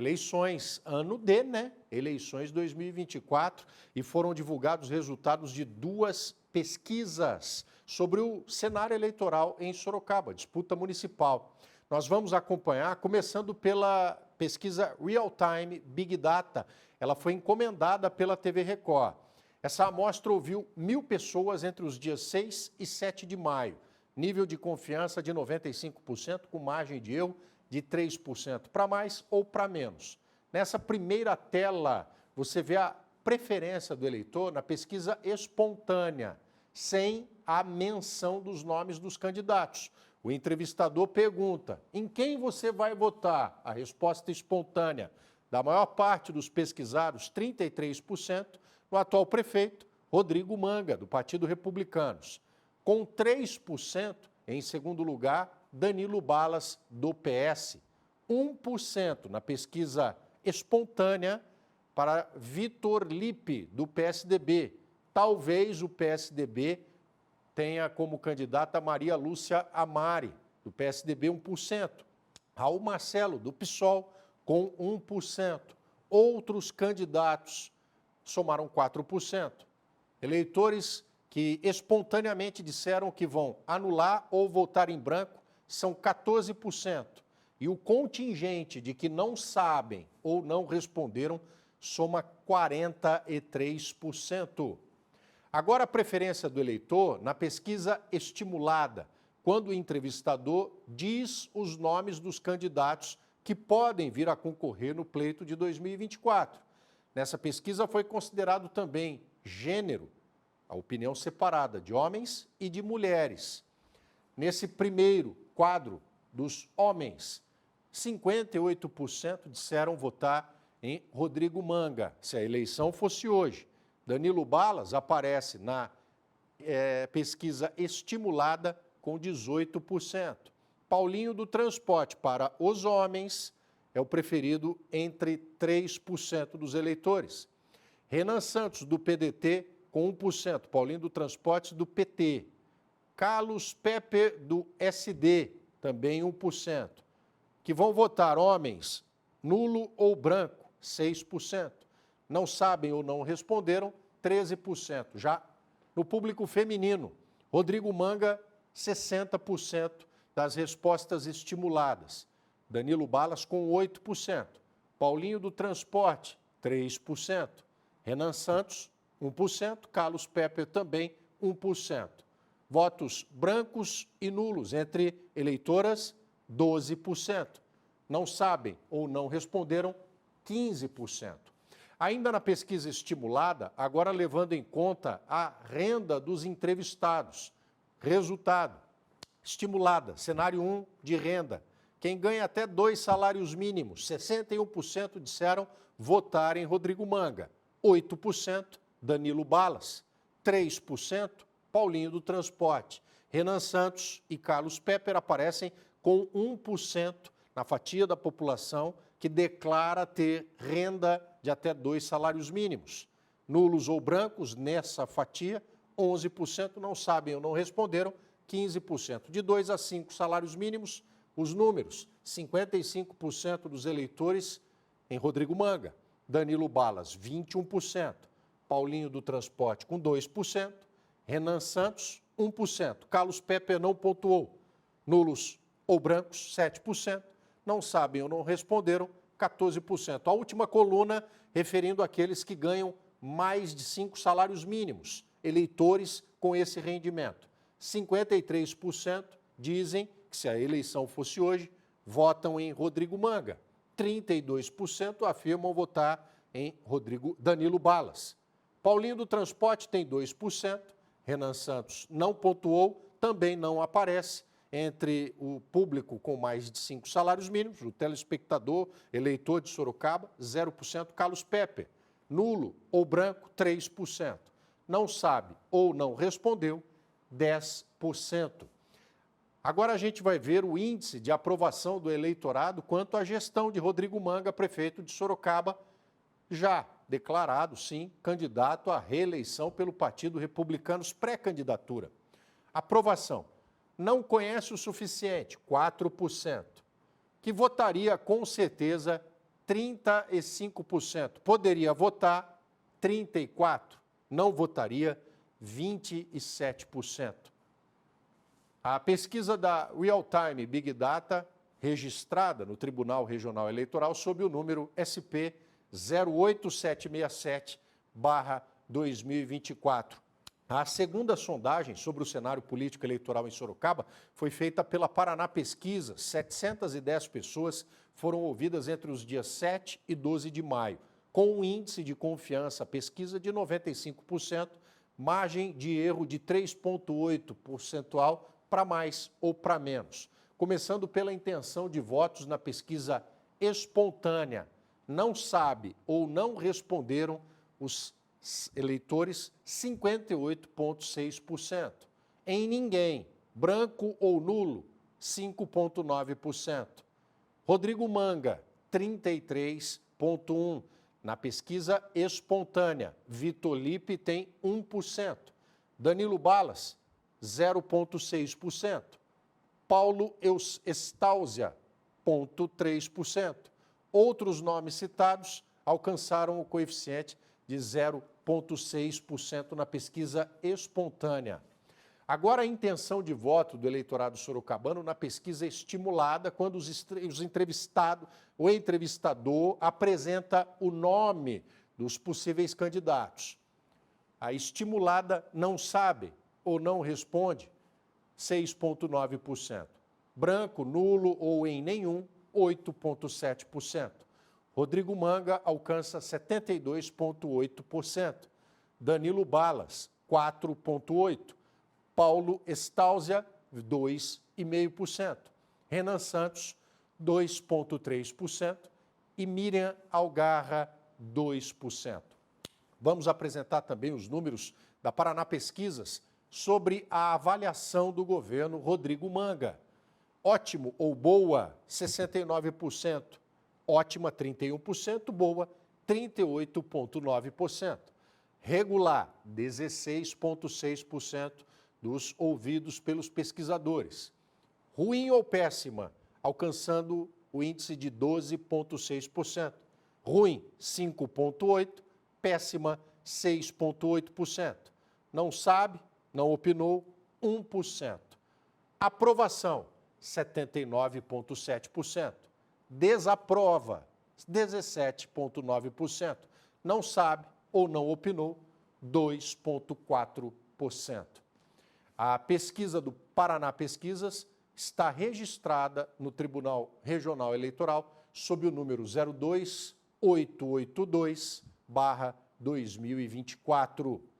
Eleições ano D, né? Eleições 2024, e foram divulgados os resultados de duas pesquisas sobre o cenário eleitoral em Sorocaba, disputa municipal. Nós vamos acompanhar, começando pela pesquisa Real Time Big Data. Ela foi encomendada pela TV Record. Essa amostra ouviu 1.000 pessoas entre os dias 6 e 7 de maio. Nível de confiança de 95%, com margem de erro de 3% para mais ou para menos. Nessa primeira tela, você vê a preferência do eleitor na pesquisa espontânea, sem a menção dos nomes dos candidatos. O entrevistador pergunta: em quem você vai votar? A resposta espontânea da maior parte dos pesquisados, 33%, no atual prefeito, Rodrigo Manga, do Partido Republicanos. Com 3%, em segundo lugar, Danilo Balas, do PS. 1% na pesquisa espontânea para Vitor Lippe, do PSDB. Talvez o PSDB tenha como candidata Maria Lúcia Amari, do PSDB, 1%. Raul Marcelo, do PSOL, com 1%. Outros candidatos somaram 4%. Eleitores que espontaneamente disseram que vão anular ou votar em branco são 14%. E o contingente de que não sabem ou não responderam soma 43%. Agora, a preferência do eleitor na pesquisa estimulada, quando o entrevistador diz os nomes dos candidatos que podem vir a concorrer no pleito de 2024. Nessa pesquisa foi considerado também gênero, a opinião separada de homens e de mulheres. Nesse primeiro quadro dos homens, 58% disseram votar em Rodrigo Manga, se a eleição fosse hoje. Danilo Balas aparece na pesquisa estimulada com 18%. Paulinho do Transporte, para os homens, é o preferido entre 3% dos eleitores. Renan Santos, do PDT, com 1%. Paulinho do Transporte, do PT. Carlos Pepe, do SD, também 1%. Que vão votar homens, nulo ou branco, 6%. Não sabem ou não responderam, 13%. Já no público feminino, Rodrigo Manga, 60% das respostas estimuladas. Danilo Balas, com 8%. Paulinho do Transporte, 3%. Renan Santos, 1%. Carlos Pepe, também 1%. Votos brancos e nulos entre eleitoras, 12%. Não sabem ou não responderam, 15%. Ainda na pesquisa estimulada, agora levando em conta a renda dos entrevistados. Resultado: estimulada, cenário 1 de renda. Quem ganha até 2 salários mínimos, 61% disseram votar em Rodrigo Manga. 8%, Danilo Balas. 3%, Paulinho do Transporte. Renan Santos e Carlos Pepe aparecem com 1% na fatia da população que declara ter renda de até 2 salários mínimos. Nulos ou brancos, nessa fatia, 11% não sabem ou não responderam, 15%. De 2 a 5 salários mínimos, os números: 55% dos eleitores em Rodrigo Manga. Danilo Balas, 21%. Paulinho do Transporte, com 2%. Renan Santos, 1%. Carlos Pepe não pontuou. Nulos ou brancos, 7%. Não sabem ou não responderam, 14%. A última coluna, referindo àqueles que ganham mais de 5 salários mínimos, eleitores com esse rendimento. 53% dizem que, se a eleição fosse hoje, votam em Rodrigo Manga. 32% afirmam votar em Danilo Balas. Paulinho do Transporte tem 2%. Renan Santos não pontuou, também não aparece entre o público com mais de 5 salários mínimos, o telespectador, eleitor de Sorocaba, 0%. Carlos Pepe, nulo ou branco, 3%. Não sabe ou não respondeu, 10%. Agora a gente vai ver o índice de aprovação do eleitorado quanto à gestão de Rodrigo Manga, prefeito de Sorocaba, já declarado, sim, candidato à reeleição pelo Partido Republicanos, pré-candidatura. Aprovação: não conhece o suficiente, 4%. Que votaria com certeza, 35%. Poderia votar, 34%. Não votaria, 27%. A pesquisa da Real Time Big Data, registrada no Tribunal Regional Eleitoral sob o número SP 08767/2024. A segunda sondagem sobre o cenário político eleitoral em Sorocaba foi feita pela Paraná Pesquisa. 710 pessoas foram ouvidas entre os dias 7 e 12 de maio, com um índice de confiança pesquisa de 95%, margem de erro de 3,8 percentual para mais ou para menos. Começando pela intenção de votos na pesquisa espontânea. Não sabe ou não responderam os eleitores 58,6%. Em ninguém, branco ou nulo, 5,9%. Rodrigo Manga, 33,1%. Na pesquisa espontânea, Vitor Lippe tem 1%. Danilo Balas, 0,6%. Paulo Estáuzia, 0,3%. Outros nomes citados alcançaram o coeficiente de 0,6% na pesquisa espontânea. Agora, a intenção de voto do eleitorado sorocabano na pesquisa estimulada, quando os entrevistados, o entrevistador apresenta o nome dos possíveis candidatos. A estimulada não sabe ou não responde, 6,9%. Branco, nulo ou em nenhum, 8,7%. Rodrigo Manga alcança 72,8%. Danilo Balas, 4,8%. Paulo Estáuzia, 2,5%. Renan Santos, 2,3%. E Miriam Algarra, 2%. Vamos apresentar também os números da Paraná Pesquisas sobre a avaliação do governo Rodrigo Manga. Ótimo ou boa, 69%. Ótima, 31%. Boa, 38,9%. Regular, 16,6% dos ouvidos pelos pesquisadores. Ruim ou péssima, alcançando o índice de 12,6%. Ruim, 5,8%. Péssima, 6,8%. Não sabe, não opinou, 1%. Aprovação, 79,7%. Desaprova, 17,9%. Não sabe ou não opinou, 2,4%. A pesquisa do Paraná Pesquisas está registrada no Tribunal Regional Eleitoral sob o número 02882/2024.